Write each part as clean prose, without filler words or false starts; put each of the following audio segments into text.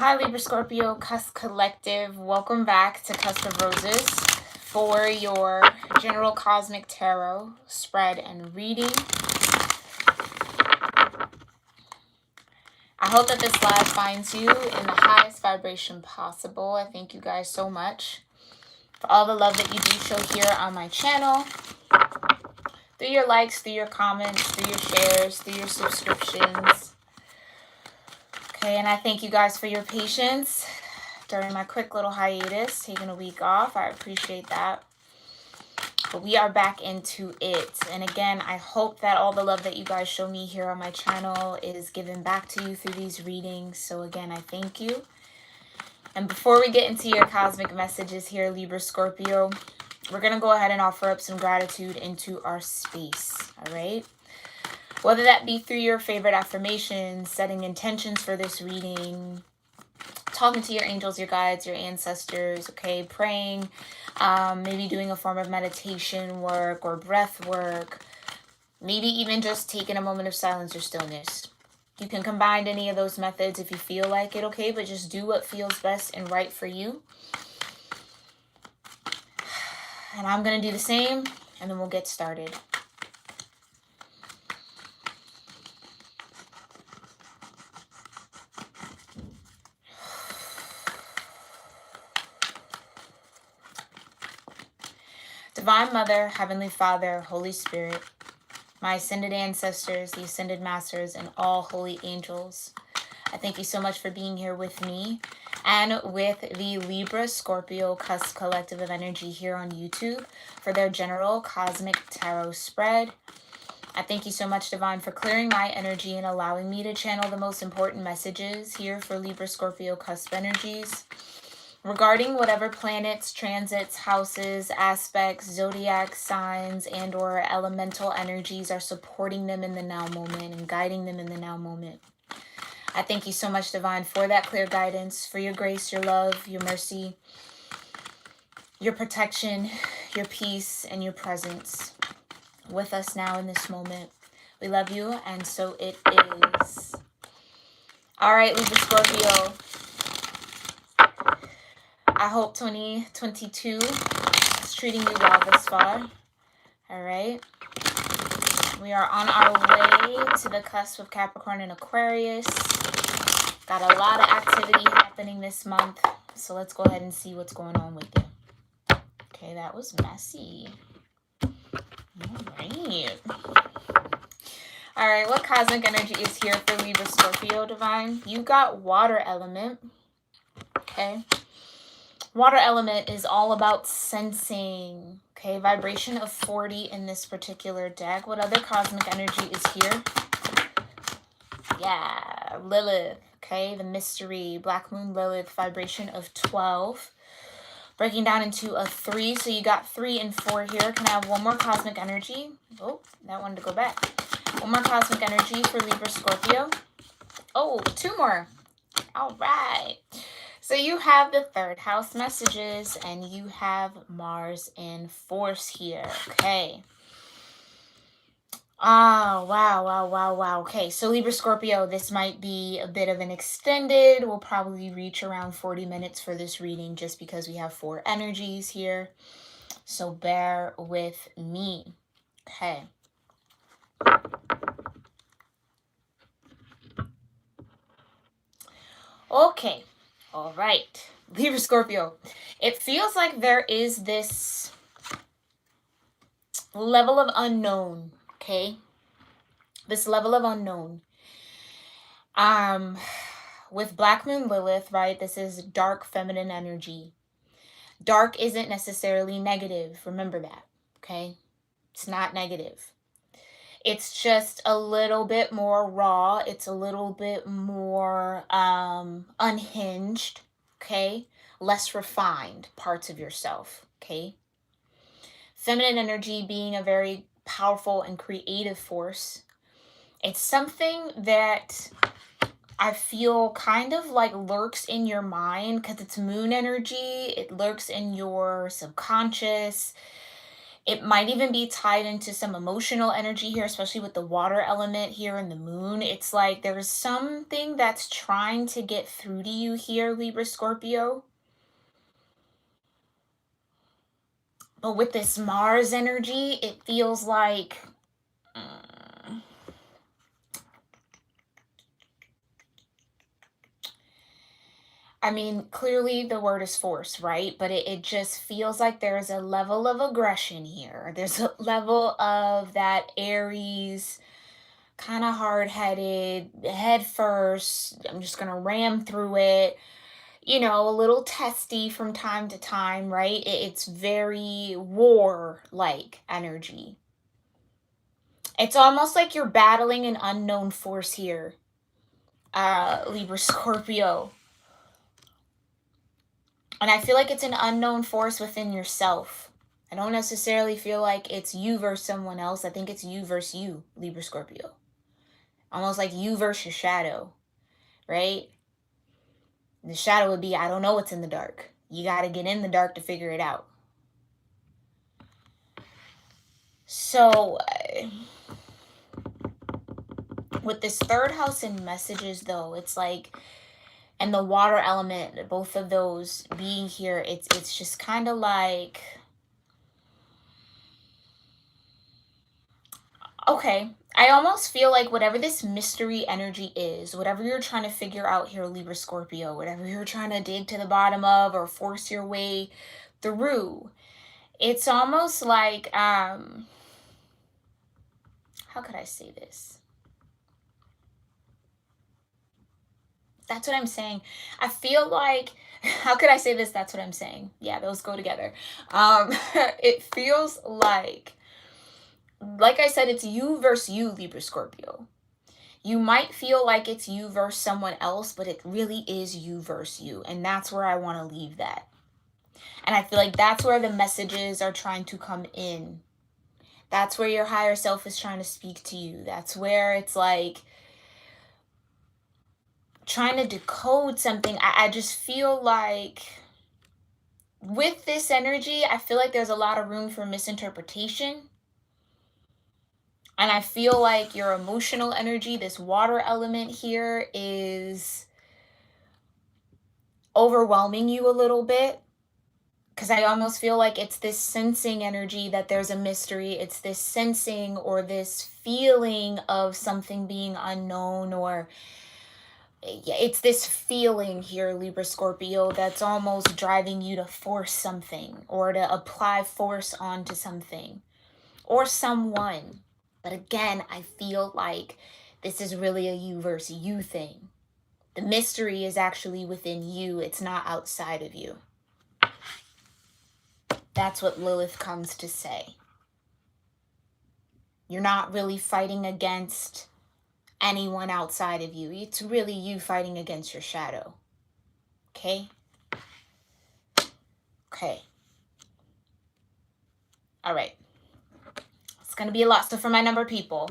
Hi, libra-scorpio cusp collective. Welcome back to Cusp of Roses for your general cosmic tarot spread and reading. I hope that this live finds you in the highest vibration possible. I thank you guys so much for all the love that you do show here on my channel. Through your likes, through your comments, through your shares, through your subscriptions. Okay, and I thank you guys for your patience during my quick little hiatus, taking a week off. I appreciate that. But we are back into it. And again, I hope that all the love that you guys show me here on my channel is given back to you through these readings. So again, I thank you. And before we get into your cosmic messages here, Libra Scorpio, we're going to go ahead and offer up some gratitude into our space. All right? Whether that be through your favorite affirmations, setting intentions for this reading, talking to your angels, your guides, your ancestors, okay, praying, maybe doing a form of meditation work or breath work, maybe even just taking a moment of silence or stillness. You can combine any of those methods if you feel like it, okay, but just do what feels best and right for you. And I'm going to do the same, and then we'll get started. Divine Mother, Heavenly Father, Holy Spirit, my ascended ancestors, the ascended masters, and all holy angels, I thank you so much for being here with me and with the Libra Scorpio Cusp Collective of Energy here on YouTube for their general cosmic tarot spread. I thank you so much, Divine, for clearing my energy and allowing me to channel the most important messages here for Libra Scorpio Cusp energies regarding whatever planets, transits, houses, aspects, zodiac signs, and or elemental energies are supporting them in the now moment and guiding them in the now moment. I thank you so much, Divine, for that clear guidance, for your grace, your love, your mercy, your protection, your peace, and your presence with us now in this moment. We love you, and so it is. All right, Libra Scorpio. I hope 2022 is treating you well thus far. All right. We are on our way to the cusp of Capricorn and Aquarius. Got a lot of activity happening this month. So let's go ahead and see what's going on with you. Okay, that was messy. All right. All right, what cosmic energy is here for Libra Scorpio, Divine? You got water element. Okay. Water element is all about sensing, okay? Vibration of 40 in this particular deck. What other cosmic energy is here? Yeah, Lilith, okay? The mystery, Black Moon Lilith, vibration of 12. Breaking down into a 3, so you got 3 and 4 here. Can I have one more cosmic energy? Oh, that wanted to go back. One more cosmic energy for Libra Scorpio. Oh, 2 more. All right. So you have the third house messages and you have Mars in force here. Okay. Oh, wow. Okay, so Libra Scorpio, this might be a bit of an extended. We'll probably reach around 40 minutes for this reading just because we have 4 energies here. So bear with me. Okay. Okay. All right. Libra Scorpio. It feels like there is this level of unknown, okay? This level of unknown. With Black Moon Lilith, right? This is dark feminine energy. Dark isn't necessarily negative. Remember that, okay? It's not negative. It's just a little bit more raw. It's a little bit more unhinged, okay? Less refined parts of yourself, okay? Feminine energy being a very powerful and creative force. It's something that I feel kind of like lurks in your mind because it's moon energy. It lurks in your subconscious. It might even be tied into some emotional energy here, especially with the water element here and the moon. It's like there's something that's trying to get through to you here, Libra Scorpio. But with this Mars energy, it feels like I mean, clearly the word is force, right? But it just feels like there's a level of aggression here. There's a level of that Aries, kind of hard-headed, head first. I'm just going to ram through it. You know, a little testy from time to time, right? It's very war-like energy. It's almost like you're battling an unknown force here, Libra Scorpio. And I feel like it's an unknown force within yourself. I don't necessarily feel like it's you versus someone else. I think it's you versus you, Libra Scorpio. Almost like you versus your shadow, right? The shadow would be, I don't know what's in the dark. You got to get in the dark to figure it out. So, with this third house in messages, though, it's like, and the water element, both of those being here, it's just kind of like, okay, I almost feel like whatever this mystery energy is, whatever you're trying to figure out here, Libra Scorpio, whatever you're trying to dig to the bottom of or force your way through, it's almost like, how could I say this? That's what I'm saying. I feel like, how could I say this? That's what I'm saying. Yeah, those go together. It feels like I said, it's you versus you, Libra Scorpio. You might feel like it's you versus someone else, but it really is you versus you. And that's where I want to leave that. And I feel like that's where the messages are trying to come in. That's where your higher self is trying to speak to you. That's where it's like trying to decode something. I just feel like with this energy, I feel like there's a lot of room for misinterpretation. And I feel like your emotional energy, this water element here, is overwhelming you a little bit. Because I almost feel like it's this sensing energy that there's a mystery. It's this sensing or this feeling of something being unknown, or it's this feeling here, Libra Scorpio, that's almost driving you to force something or to apply force onto something or someone. But again, I feel like this is really a you versus you thing. The mystery is actually within you. It's not outside of you. That's what Lilith comes to say. You're not really fighting against anyone outside of you. It's really you fighting against your shadow. Okay? Okay. All right. It's going to be a lot. So for my number people,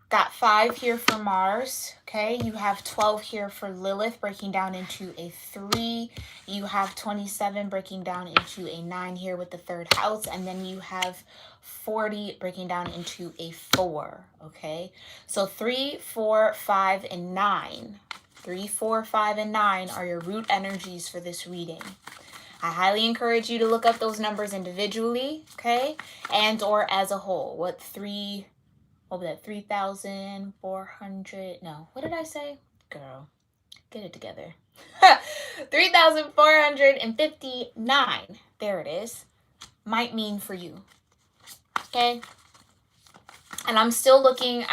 got 5 here for Mars. Okay, you have 12 here for Lilith, breaking down into a 3. You have 27 breaking down into a 9 here with the 3rd house. And then you have 40 breaking down into a 4. Okay, so 3, 4, 5, and 9. 3, 4, 5, and 9 are your root energies for this reading. I highly encourage you to look up those numbers individually, okay, and or as a whole. What was that, 3,400, no, what did I say? Girl, get it together. 3,459, there it is, might mean for you, okay? And I'm still looking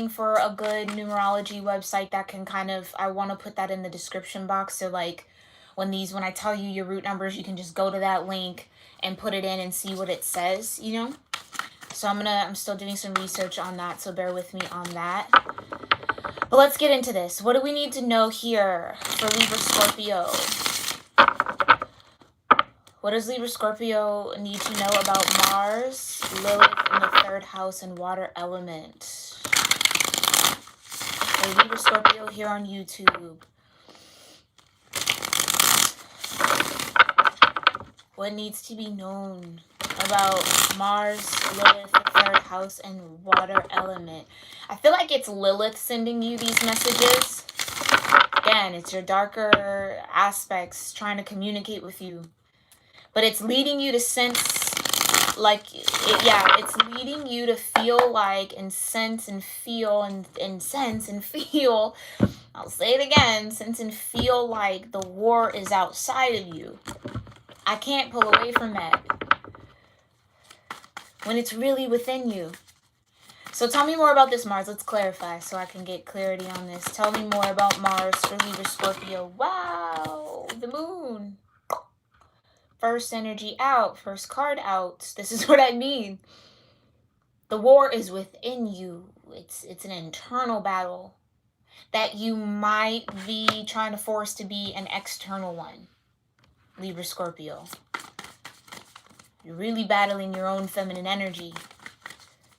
for a good numerology website that can kind of, I want to put that in the description box, so like when I tell you your root numbers, you can just go to that link and put it in and see what it says, you know? So I'm still doing some research on that, so bear with me on that. But let's get into this. What do we need to know here for Libra Scorpio? What does Libra Scorpio need to know about Mars, Lilith in the 3rd house, and water element? Okay, Libra Scorpio here on YouTube. What needs to be known about Mars, Lilith, the third house, and water element? I feel like it's Lilith sending you these messages. Again, it's your darker aspects trying to communicate with you. But it's leading you to sense, like, it's leading you to feel like, and sense and feel, and sense and feel, I'll say it again, sense and feel like the war is outside of you. I can't pull away from that when it's really within you. So tell me more about this Mars. Let's clarify so I can get clarity on this. Tell me more about Mars for Libra Scorpio. Wow, the moon. First energy out, first card out. This is what I mean. The war is within you. It's an internal battle that you might be trying to force to be an external one. Libra Scorpio. You're really battling your own feminine energy.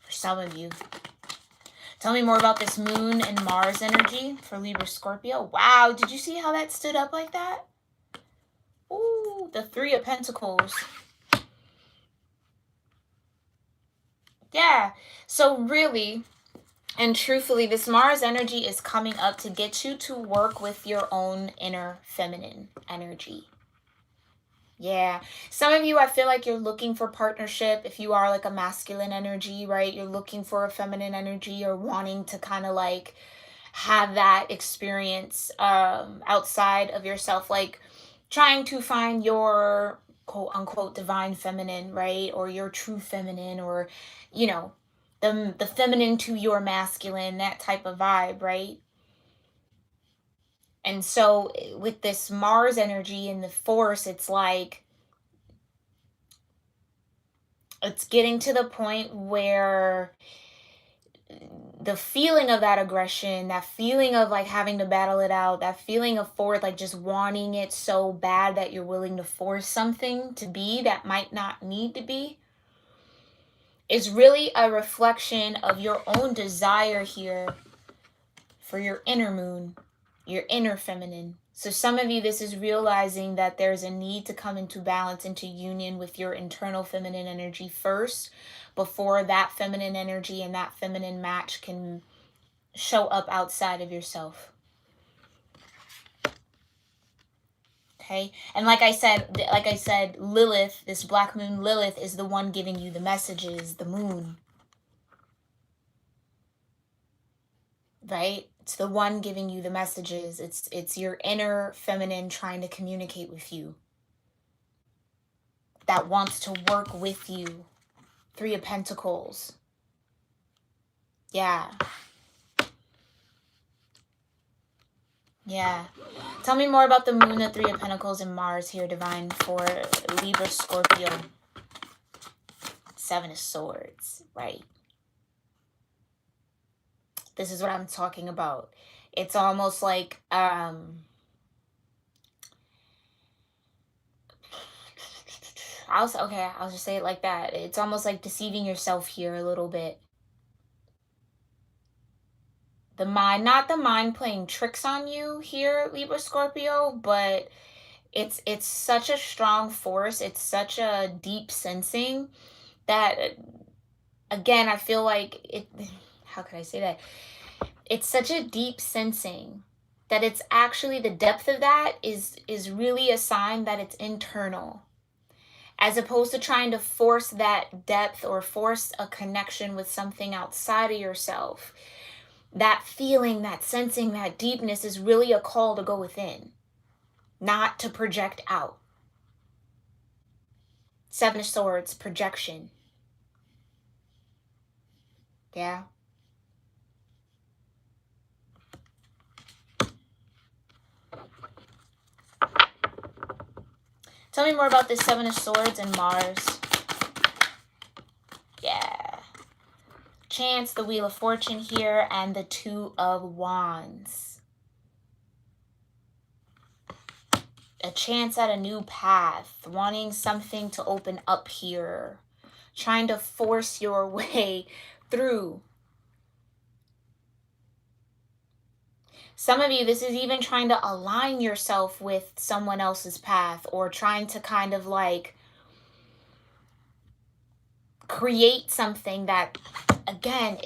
For some of you. Tell me more about this moon and Mars energy for Libra Scorpio. Wow, did you see how that stood up like that? Ooh, the Three of Pentacles. Yeah, so really and truthfully, this Mars energy is coming up to get you to work with your own inner feminine energy. Yeah, some of you, I feel like you're looking for partnership. If you are like a masculine energy, right? You're looking for a feminine energy or wanting to kind of like have that experience outside of yourself, like trying to find your quote unquote divine feminine, right? Or your true feminine, or, you know, the feminine to your masculine, that type of vibe, right? And so with this Mars energy and the force, it's like, it's getting to the point where the feeling of that aggression, that feeling of like having to battle it out, that feeling of forward, like just wanting it so bad that you're willing to force something to be that might not need to be, is really a reflection of your own desire here for your inner moon, your inner feminine. So some of you, this is realizing that there's a need to come into balance, into union with your internal feminine energy first, before that feminine energy and that feminine match can show up outside of yourself. Okay? And like I said, Lilith, this black moon Lilith, is the one giving you the messages, the moon. Right? It's the one giving you the messages. It's your inner feminine trying to communicate with you, that wants to work with you. Three of Pentacles. Yeah. Yeah. Tell me more about the moon, the Three of Pentacles, and Mars here, divine, for Libra Scorpio. Seven of Swords. Right. This is what I'm talking about. It's almost like I'll just say it like that. It's almost like deceiving yourself here a little bit. The mind, not the mind playing tricks on you here, Libra Scorpio, but it's such a strong force. It's such a deep sensing that, again, I feel like it, how could I say that? It's such a deep sensing that it's actually, the depth of that is really a sign that it's internal, as opposed to trying to force that depth or force a connection with something outside of yourself. That feeling, that sensing, that deepness is really a call to go within, not to project out. Seven of Swords, projection. Yeah. Tell me more about this Seven of Swords and Mars. Yeah. Chance, the Wheel of Fortune here, and the Two of Wands. A chance at a new path, wanting something to open up here, trying to force your way through. Some of you, this is even trying to align yourself with someone else's path, or trying to kind of like create something that, again,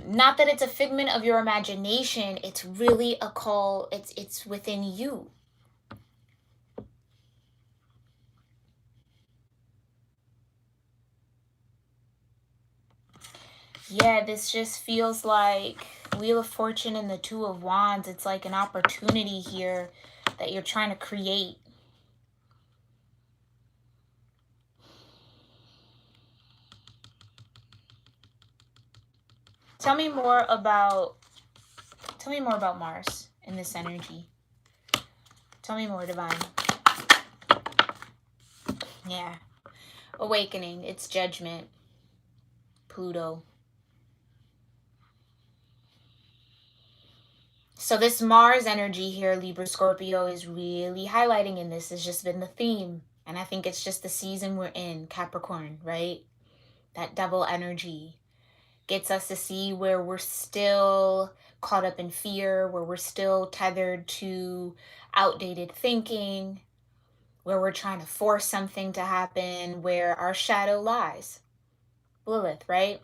not that it's a figment of your imagination, it's really a call, it's within you. Yeah, this just feels like Wheel of Fortune and the Two of Wands. It's like an opportunity here that you're trying to create. Tell me more about Mars in this energy. Tell me more, Divine. Yeah. Awakening. It's judgment. Pluto. So this Mars energy here, Libra Scorpio, is really highlighting in this. Has just been the theme. And I think it's just the season we're in, Capricorn, right? That double energy gets us to see where we're still caught up in fear, where we're still tethered to outdated thinking, where we're trying to force something to happen, where our shadow lies. Lilith, right?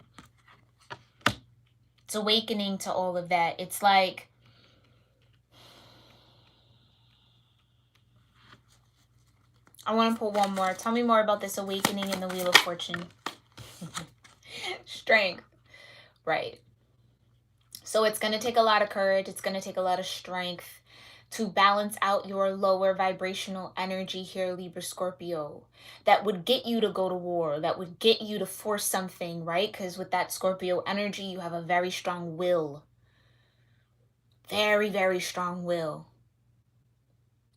It's awakening to all of that. It's like, I want to pull one more. Tell me more about this awakening in the Wheel of Fortune. Strength. Right. So it's going to take a lot of courage. It's going to take a lot of strength to balance out your lower vibrational energy here, Libra Scorpio. That would get you to go to war. That would get you to force something, right? Because with that Scorpio energy, you have a very strong will. Very, very strong will.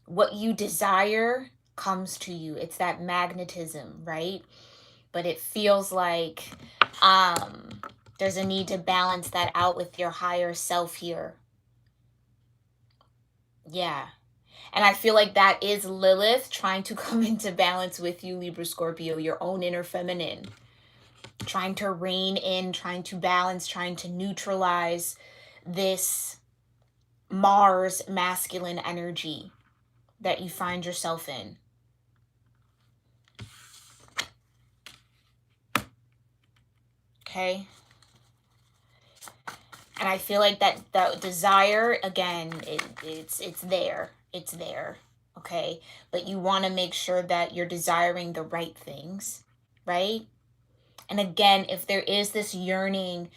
What you desire comes to you. It's that magnetism, right? But it feels like there's a need to balance that out with your higher self here. Yeah. And I feel like that is Lilith trying to come into balance with you, Libra Scorpio, your own inner feminine. Trying to rein in, trying to balance, trying to neutralize this Mars masculine energy that you find yourself in. Okay? And I feel like that desire, again, it's there. It's there. Okay? But you want to make sure that you're desiring the right things, right? And again, if there is this yearning,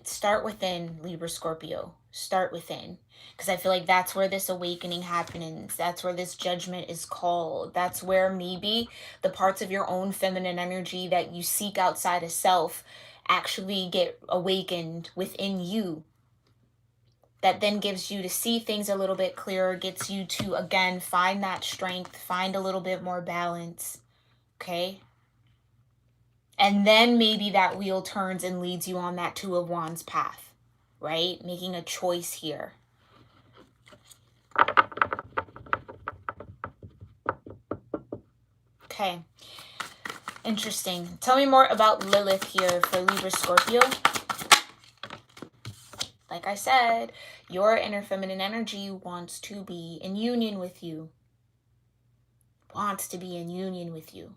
start within, Libra Scorpio. Start within. Because I feel like that's where this awakening happens. That's where this judgment is called. That's where maybe the parts of your own feminine energy that you seek outside of self actually get awakened within you. That then gives you to see things a little bit clearer, gets you to, again, find that strength, find a little bit more balance. Okay? And then maybe that wheel turns and leads you on that Two of Wands path, right? Making a choice here. Okay. Interesting. Tell me more about Lilith here for Libra Scorpio. Like I said, your inner feminine energy wants to be in union with you. Wants to be in union with you.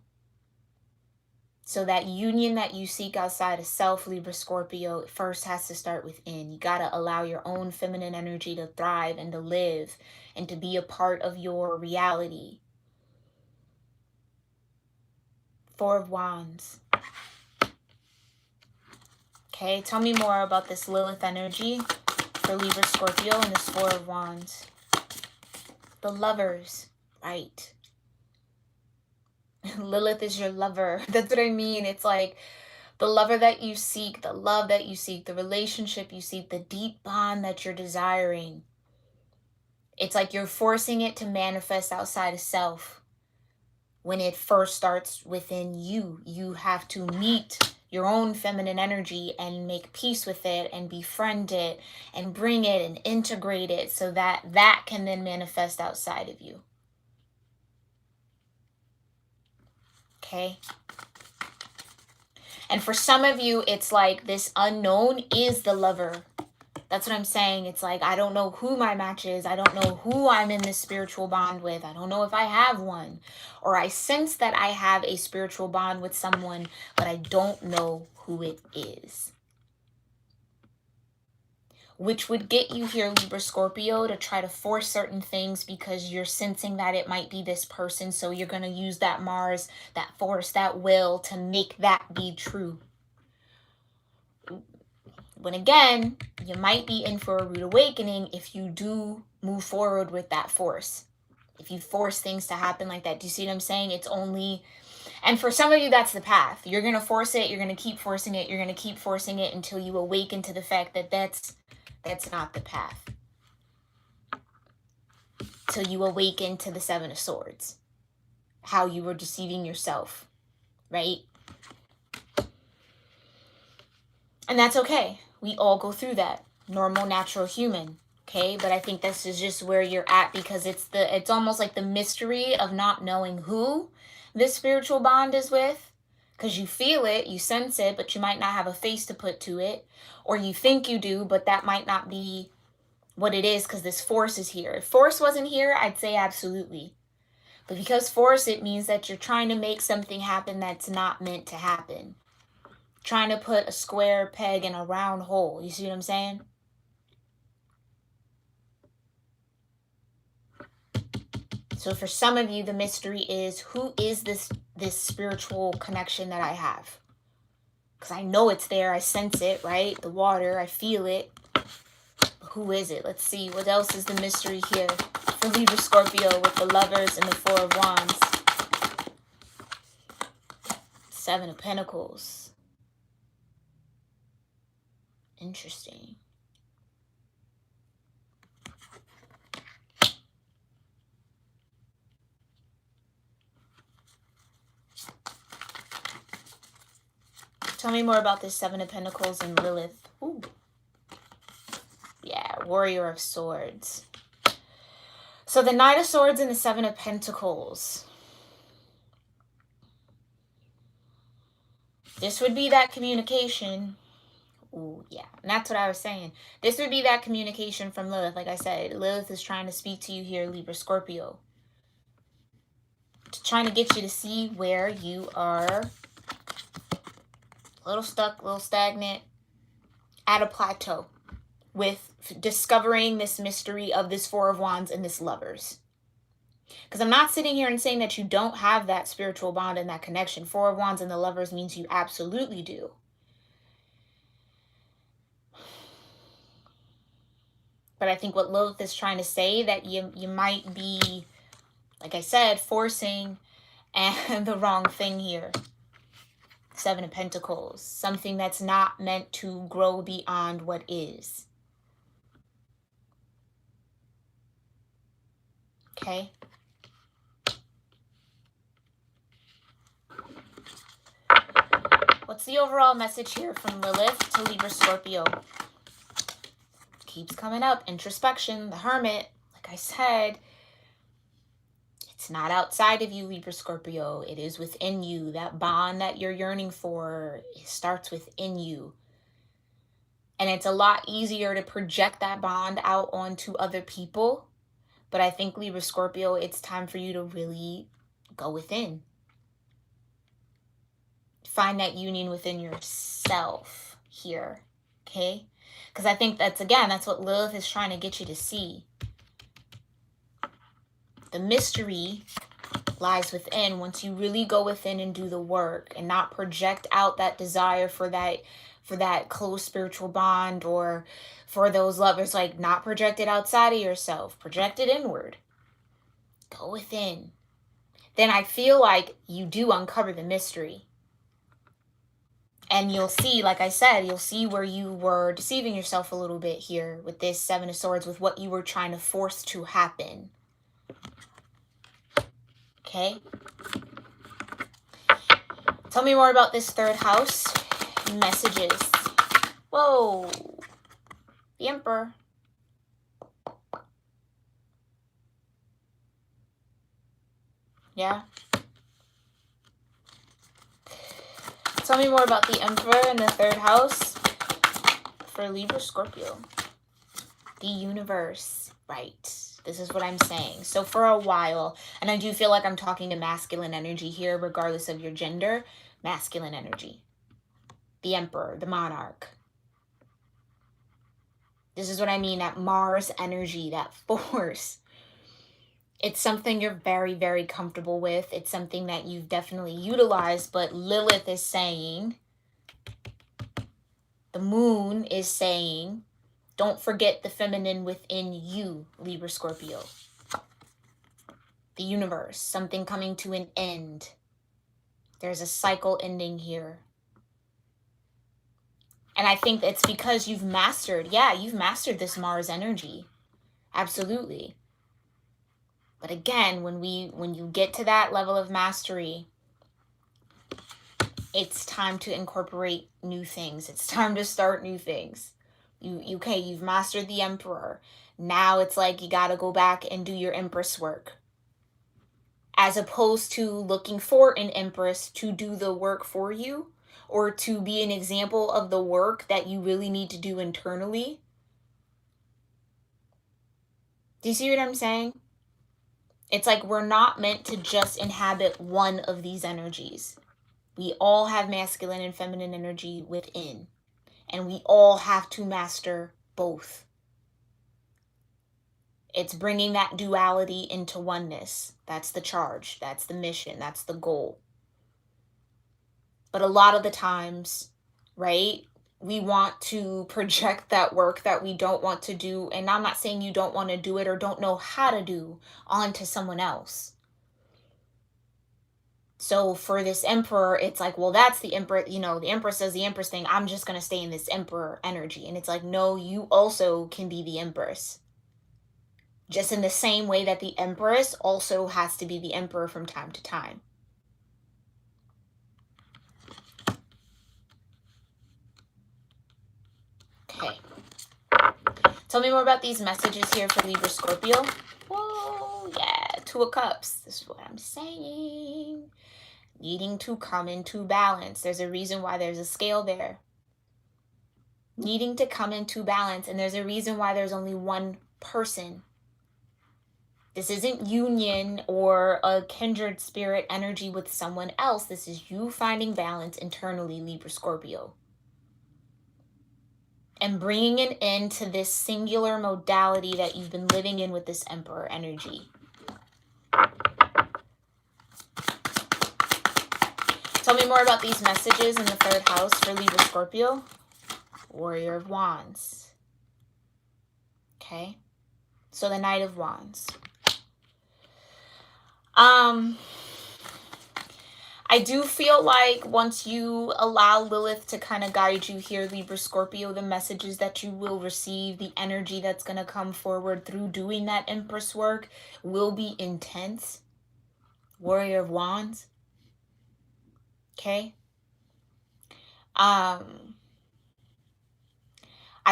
So that union that you seek outside of self, Libra Scorpio, first has to start within. You got to allow your own feminine energy to thrive and to live and to be a part of your reality. Four of Wands. Okay, tell me more about this Lilith energy for Libra Scorpio and this Four of Wands. The Lovers, right? Lilith is your lover. That's what I mean. It's like the lover that you seek, the love that you seek, the relationship you seek, the deep bond that you're desiring. It's like you're forcing it to manifest outside of self. When it first starts within you, you have to meet your own feminine energy and make peace with it and befriend it and bring it and integrate it so that that can then manifest outside of you. Okay? And for some of you, it's like this unknown is the lover That's what I'm saying. It's like, I don't know who my match is. I don't know who I'm in this spiritual bond with. I don't know if I have one. Or I sense that I have a spiritual bond with someone, but I don't know who it is. Which would get you here, Libra Scorpio, to try to force certain things because you're sensing that it might be this person. So you're going to use that Mars, that force, that will to make that be true. When again, you might be in for a rude awakening if you do move forward with that force. If you force things to happen like that. Do you see what I'm saying? It's only, and for some of you, that's the path. You're going to force it. You're going to keep forcing it. You're going to keep forcing it until you awaken to the fact that that's not the path. Till you awaken to the Seven of Swords. How you were deceiving yourself. Right? And that's okay. We all go through that. Normal, natural human. Okay? But I think this is just where you're at because it's almost like the mystery of not knowing who this spiritual bond is with. Because you feel it, you sense it, but you might not have a face to put to it. Or you think you do, but that might not be what it is because this force is here. If force wasn't here, I'd say absolutely. But because force, it means that you're trying to make something happen that's not meant to happen. Trying to put a square peg in a round hole. You see what I'm saying? So for some of you, the mystery is, who is this spiritual connection that I have? Because I know it's there. I sense it, right? The water, I feel it. But who is it? Let's see. What else is the mystery here for Libra Scorpio with the Lovers and the Four of Wands? Seven of Pentacles. Interesting. Tell me more about this Seven of Pentacles and Lilith. Ooh. Yeah, Warrior of Swords. So the Knight of Swords and the Seven of Pentacles. This would be that communication. Ooh, yeah. And that's what I was saying. This would be that communication from Lilith. Like I said, Lilith is trying to speak to you here, Libra Scorpio. Trying to get you to see where you are a little stuck, a little stagnant, at a plateau with discovering this mystery of this Four of Wands and this Lovers. Because I'm not sitting here and saying that you don't have that spiritual bond and that connection. Four of Wands and the Lovers means you absolutely do. But I think what Lilith is trying to say, that you might be, like I said, forcing and the wrong thing here. Seven of Pentacles. Something that's not meant to grow beyond what is. Okay? What's the overall message here from Lilith to Libra Scorpio? Keeps coming up. Introspection, the Hermit. Like I said, it's not outside of you, Libra Scorpio. It is within you. That bond that you're yearning for, it starts within you. And it's a lot easier to project that bond out onto other people. But I think, Libra Scorpio, it's time for you to really go within. Find that union within yourself here. Okay? Because I think that's what Lilith is trying to get you to see. The mystery lies within once you really go within and do the work and not project out that desire for that close spiritual bond or for those lovers, like not project it outside of yourself, project it inward. Go within. Then I feel like you do uncover the mystery. And you'll see, like I said, you'll see where you were deceiving yourself a little bit here with this Seven of Swords, with what you were trying to force to happen. Okay? Tell me more about this third house. Messages. Whoa. The Emperor. Yeah? Tell me more about the Emperor in the third house for Libra Scorpio. The universe, right? This is what I'm saying. So for a while, and I do feel like I'm talking to masculine energy here, regardless of your gender, masculine energy. The emperor, the monarch. This is what I mean, that Mars energy, that force. It's something you're very, very comfortable with. It's something that you've definitely utilized, but Lilith is saying, the moon is saying, don't forget the feminine within you, Libra Scorpio. The universe, something coming to an end. There's a cycle ending here. And I think it's because you've mastered this Mars energy. Absolutely. But again, when you get to that level of mastery, it's time to incorporate new things. It's time to start new things. You've mastered the Emperor. Now it's like you got to go back and do your Empress work. As opposed to looking for an Empress to do the work for you, or to be an example of the work that you really need to do internally. Do you see what I'm saying? It's like we're not meant to just inhabit one of these energies. We all have masculine and feminine energy within, and we all have to master both. It's bringing that duality into oneness. That's the charge. That's the mission. That's the goal. But a lot of the times, right, we want to project that work that we don't want to do. And I'm not saying you don't want to do it or don't know how to do onto someone else. So for this emperor, it's like, well, that's the emperor, the empress does the empress thing. I'm just going to stay in this emperor energy. And it's like, no, you also can be the empress. Just in the same way that the empress also has to be the emperor from time to time. Okay. Tell me more about these messages here for Libra Scorpio. Whoa, yeah, Two of Cups. This is what I'm saying. Needing to come into balance. There's a reason why there's a scale there. Needing to come into balance. And there's a reason why there's only one person. This isn't union or a kindred spirit energy with someone else. This is you finding balance internally, Libra Scorpio. And bringing an end to this singular modality that you've been living in with this Emperor energy. Tell me more about these messages in the third house for Libra Scorpio. Warrior of Wands. Okay. So the Knight of Wands. I do feel like once you allow Lilith to kind of guide you here, Libra Scorpio, the messages that you will receive, the energy that's going to come forward through doing that Empress work will be intense. Warrior of Wands. Okay. I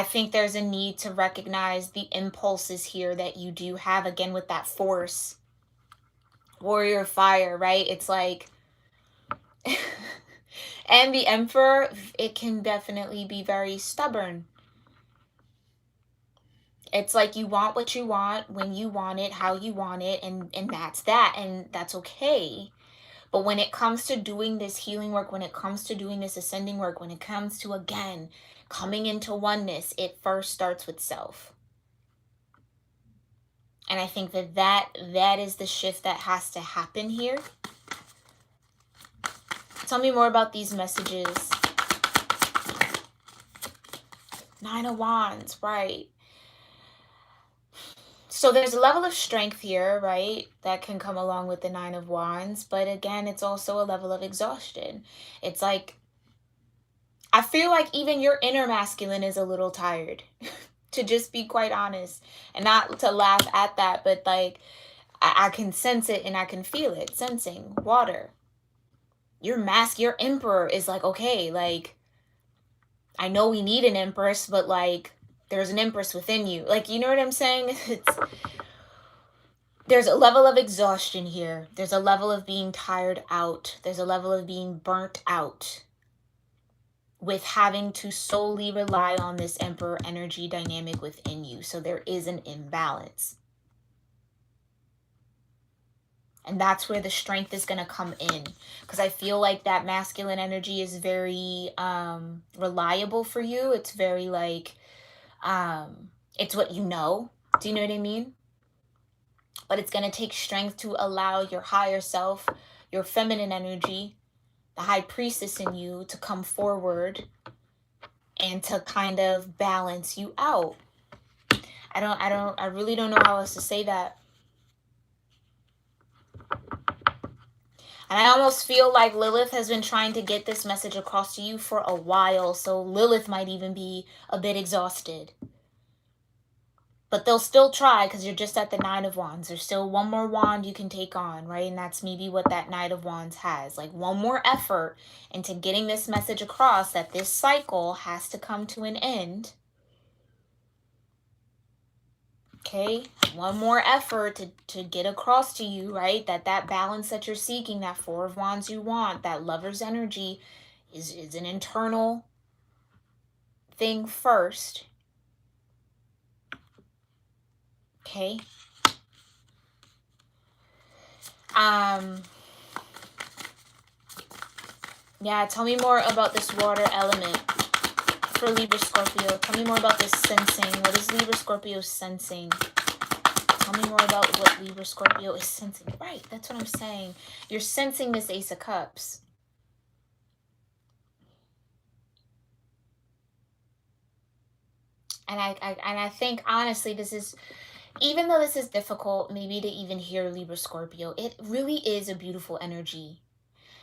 think there's a need to recognize the impulses here that you do have, again, with that force. Warrior of Fire, right? It's like, and the Emperor, it can definitely be very stubborn. It's like you want what you want, when you want it, how you want it, and that's that, and that's okay. But when it comes to doing this healing work, when it comes to doing this ascending work, when it comes to, again, coming into oneness, it first starts with self. And I think that is the shift that has to happen here. Tell me more about these messages. Nine of Wands, right. So there's a level of strength here, right, that can come along with the Nine of Wands. But again, it's also a level of exhaustion. It's like, I feel like even your inner masculine is a little tired, to just be quite honest. And not to laugh at that, but like, I can sense it and I can feel it. Sensing, water. Your emperor is like, okay, like, I know we need an empress, but like, there's an empress within you. Like, you know what I'm saying? There's a level of exhaustion here. There's a level of being tired out. There's a level of being burnt out. with having to solely rely on this Emperor energy dynamic within you. So there is an imbalance. And that's where the strength is going to come in. Because I feel like that masculine energy is very reliable for you. It's very like, it's what you know. Do you know what I mean? But it's going to take strength to allow your higher self, your feminine energy, the high priestess in you to come forward and to kind of balance you out. I really don't know how else to say that. And I almost feel like Lilith has been trying to get this message across to you for a while. So Lilith might even be a bit exhausted. But they'll still try because you're just at the Nine of Wands. There's still one more wand you can take on, right? And that's maybe what that Knight of Wands has. Like one more effort into getting this message across that this cycle has to come to an end. Okay, one more effort to get across to you, right? That balance that you're seeking, that Four of Wands you want, that lover's energy is an internal thing first. Okay. Yeah, tell me more about this water element for Libra Scorpio. Tell me more about this sensing. What is Libra Scorpio sensing? Tell me more about what Libra Scorpio is sensing. Right, that's what I'm saying. You're sensing this Ace of Cups. And I think, honestly, this is, even though this is difficult maybe to even hear Libra Scorpio, it really is a beautiful energy.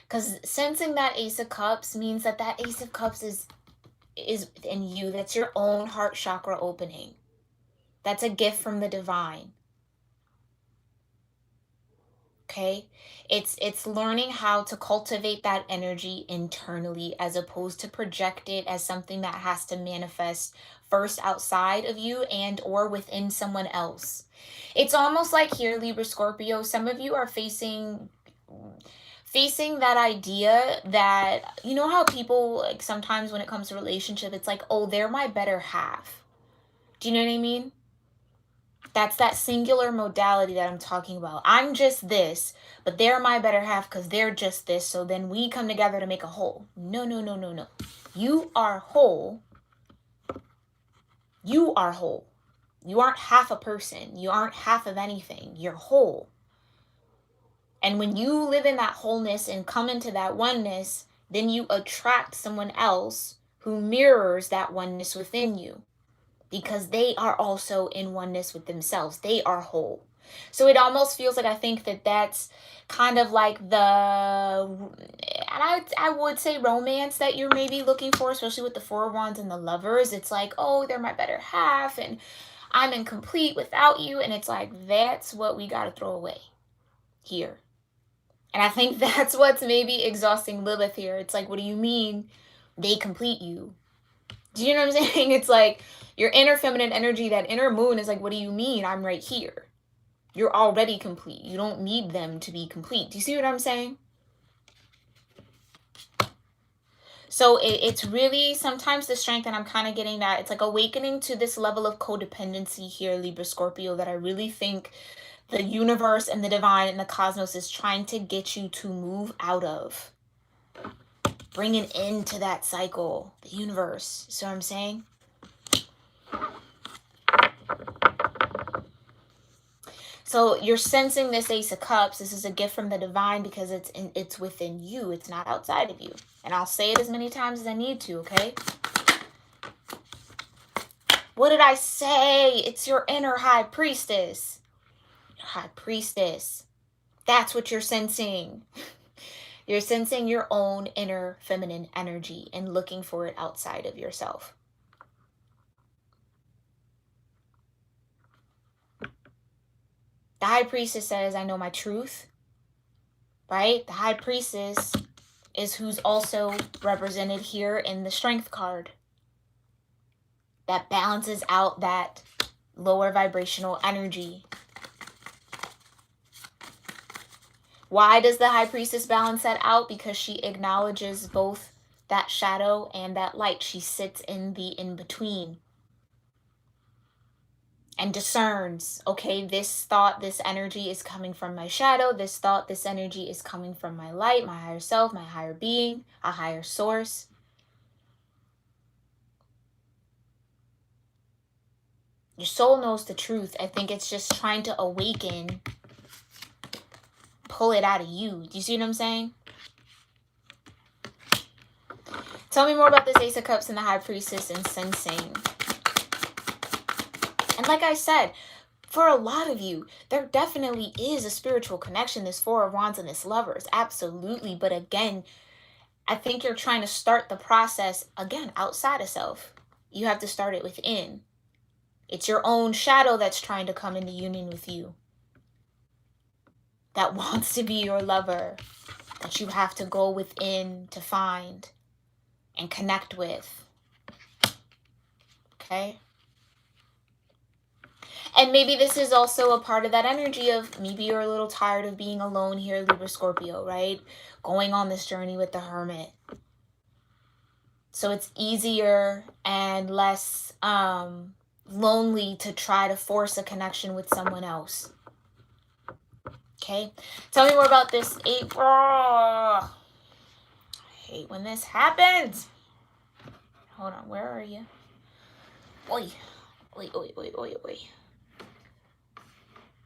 Because sensing that Ace of Cups means that that Ace of Cups is in you. That's your own heart chakra opening. That's a gift from the divine. Okay, it's learning how to cultivate that energy internally as opposed to project it as something that has to manifest first outside of you and or within someone else. It's almost like here, Libra Scorpio, some of you are facing that idea that, you know how people, like, sometimes when it comes to relationship, it's like, oh, they're my better half. Do you know what I mean? That's that singular modality that I'm talking about. I'm just this, but they're my better half because they're just this. So then we come together to make a whole. No, no, no, no, no. You are whole. You are whole. You aren't half a person. You aren't half of anything. You're whole. And when you live in that wholeness and come into that oneness, then you attract someone else who mirrors that oneness within you. Because they are also in oneness with themselves. They are whole. So it almost feels like, I think that that's kind of like and I would say romance that you're maybe looking for, especially with the Four of Wands and the Lovers. It's like, oh, they're my better half and I'm incomplete without you. And it's like, that's what we got to throw away here. And I think that's what's maybe exhausting Lilith here. It's like, what do you mean they complete you? Do you know what I'm saying? It's like your inner feminine energy, that inner moon is like, what do you mean? I'm right here. You're already complete. You don't need them to be complete. Do you see what I'm saying? So it's really sometimes the strength, and I'm kind of getting that. It's like awakening to this level of codependency here, Libra Scorpio, that I really think the universe and the divine and the cosmos is trying to get you to move out of. Bring an end to that cycle, the universe. See what I'm saying? So you're sensing this Ace of Cups. This is a gift from the divine because it's within you. It's not outside of you. And I'll say it as many times as I need to, okay? What did I say? It's your inner high priestess. Your high priestess. That's what you're sensing. You're sensing your own inner feminine energy and looking for it outside of yourself. The high priestess says, I know my truth, right? The high priestess is who's also represented here in the strength card. That balances out that lower vibrational energy. Why does the high priestess balance that out? Because she acknowledges both that shadow and that light. She sits in the in-between and discerns, okay, this thought, this energy is coming from my shadow. This thought, this energy is coming from my light, my higher self, my higher being, a higher source. Your soul knows the truth. I think it's just trying to awaken, pull it out of you. Do you see what I'm saying? Tell me more about this Ace of Cups and the High Priestess and sensing. And like I said, for a lot of you, there definitely is a spiritual connection, this Four of Wands and this Lovers. Absolutely. But again, I think you're trying to start the process, again, outside of self. You have to start it within. It's your own shadow that's trying to come into union with you. That wants to be your lover. That you have to go within to find and connect with. Okay? And maybe this is also a part of that energy of maybe you're a little tired of being alone here, Libra-Scorpio, right? Going on this journey with the Hermit. So it's easier and less lonely to try to force a connection with someone else. Okay? Tell me more about this April. I hate when this happens. Hold on, where are you? Oi. Oi, oi, oi, oi, oi.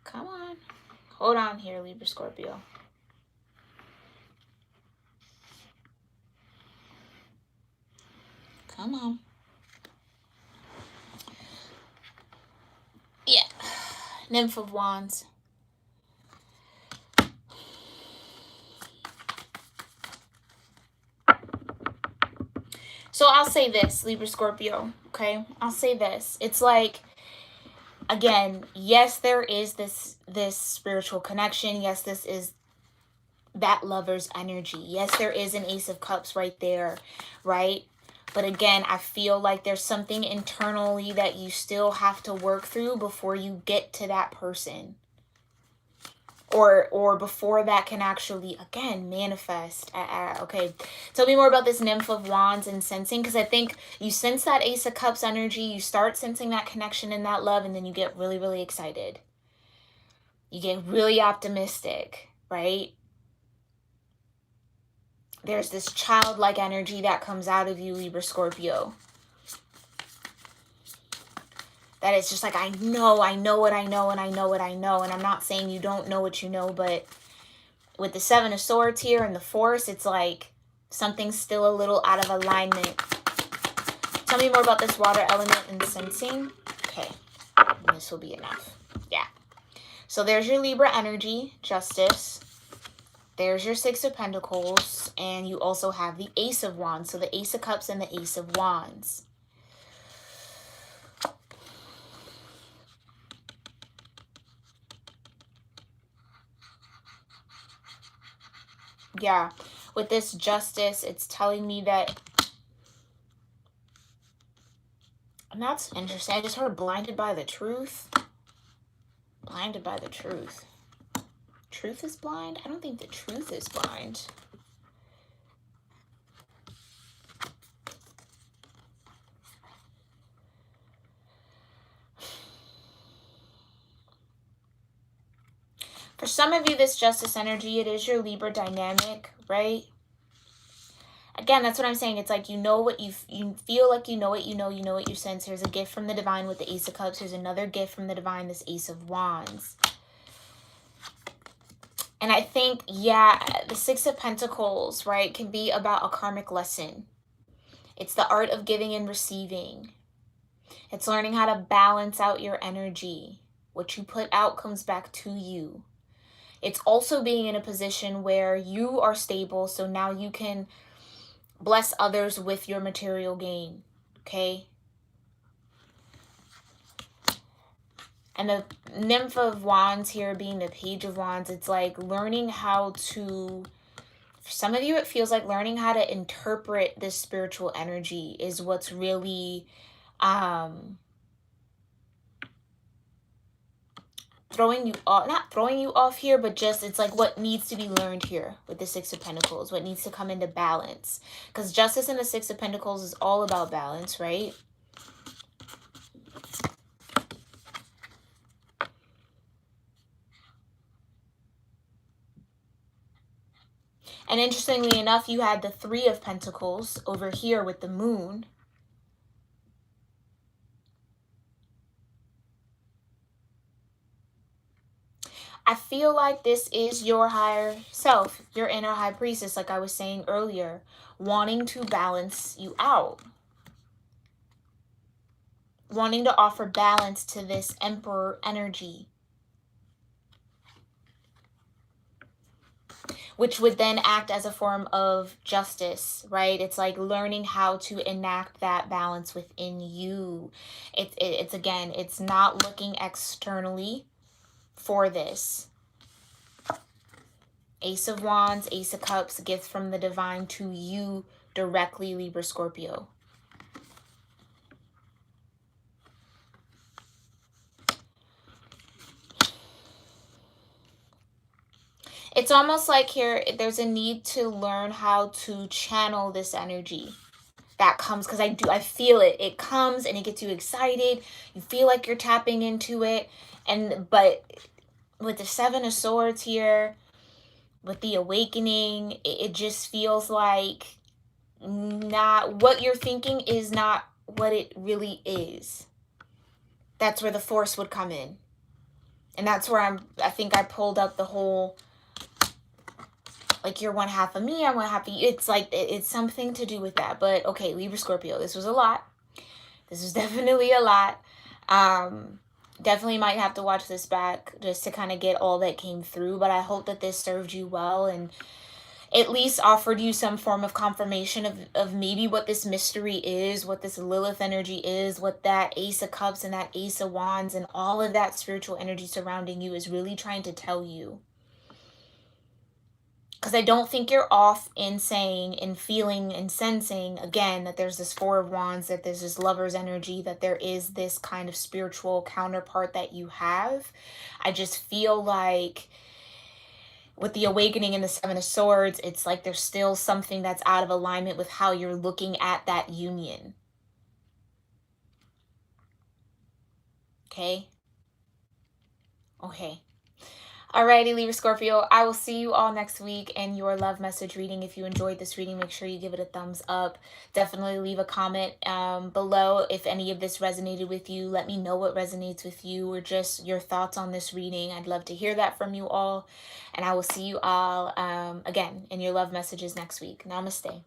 Come on. Hold on here, Libra-Scorpio. Come on. Yeah. Nymph of Wands. So I'll say this, Libra-Scorpio, okay? I'll say this. It's like, again, yes, there is this spiritual connection. Yes, this is that lover's energy. Yes, there is an Ace of Cups right there, right? But again, I feel like there's something internally that you still have to work through before you get to that person. Or before that can actually, again, manifest. Okay, tell me more about this Nymph of Wands and sensing, because I think you sense that Ace of Cups energy, you start sensing that connection and that love, and then you get really, really excited. You get really optimistic, right? There's this childlike energy that comes out of you, Libra-Scorpio. That it's just like, I know what I know, and I know what I know. And I'm not saying you don't know what you know, but with the Seven of Swords here and the Force, it's like something's still a little out of alignment. Tell me more about this water element and sensing. Okay, this will be enough. Yeah. So there's your Libra energy, Justice. There's your Six of Pentacles. And you also have the Ace of Wands. So the Ace of Cups and the Ace of Wands. Yeah, with this Justice, it's telling me that, and that's interesting, I just heard blinded by the truth. Blinded by the truth. Truth is blind? I don't think the truth is blind. For some of you, this Justice energy, it is your Libra dynamic, right? Again, that's what I'm saying. It's like you know what you feel like you know what you know what you sense. Here's a gift from the divine with the Ace of Cups. Here's another gift from the divine, this Ace of Wands. And I think, yeah, the Six of Pentacles, right, can be about a karmic lesson. It's the art of giving and receiving. It's learning how to balance out your energy. What you put out comes back to you. It's also being in a position where you are stable, so now you can bless others with your material gain, okay? And the Nymph of Wands here being the Page of Wands, it's like learning how to, for some of you, it feels like learning how to interpret this spiritual energy is what's really throwing you off, not throwing you off here, but just it's like what needs to be learned here with the Six of Pentacles, what needs to come into balance. Because Justice in the Six of Pentacles is all about balance, right? And interestingly enough, you had the Three of Pentacles over here with the Moon. I feel like this is your higher self, your inner high priestess, like I was saying earlier, wanting to balance you out. Wanting to offer balance to this Emperor energy. Which would then act as a form of justice, right? It's like learning how to enact that balance within you. It's again, it's not looking externally for this. Ace of Wands, Ace of Cups, gift from the divine to you directly, Libra-Scorpio. It's almost like here, there's a need to learn how to channel this energy that comes, because I feel it. It comes and it gets you excited. You feel like you're tapping into it. But with the Seven of Swords here, with the awakening, it just feels like not what you're thinking is not what it really is. That's where the Force would come in. And that's where I think I pulled up the whole, like, you're one half of me, I'm one half of you. It's like, it's something to do with that. But okay, Libra Scorpio, this was a lot. This was definitely a lot. Definitely might have to watch this back just to kind of get all that came through. But I hope that this served you well and at least offered you some form of confirmation of maybe what this mystery is, what this Lilith energy is, what that Ace of Cups and that Ace of Wands and all of that spiritual energy surrounding you is really trying to tell you. Because I don't think you're off in saying and feeling and sensing, again, that there's this Four of Wands, that there's this Lover's energy, that there is this kind of spiritual counterpart that you have. I just feel like with the awakening and the Seven of Swords, it's like there's still something that's out of alignment with how you're looking at that union. Okay? Okay. Alrighty, Libra Scorpio, I will see you all next week in your love message reading. If you enjoyed this reading, make sure you give it a thumbs up. Definitely leave a comment below if any of this resonated with you. Let me know what resonates with you or just your thoughts on this reading. I'd love to hear that from you all. And I will see you all again in your love messages next week. Namaste.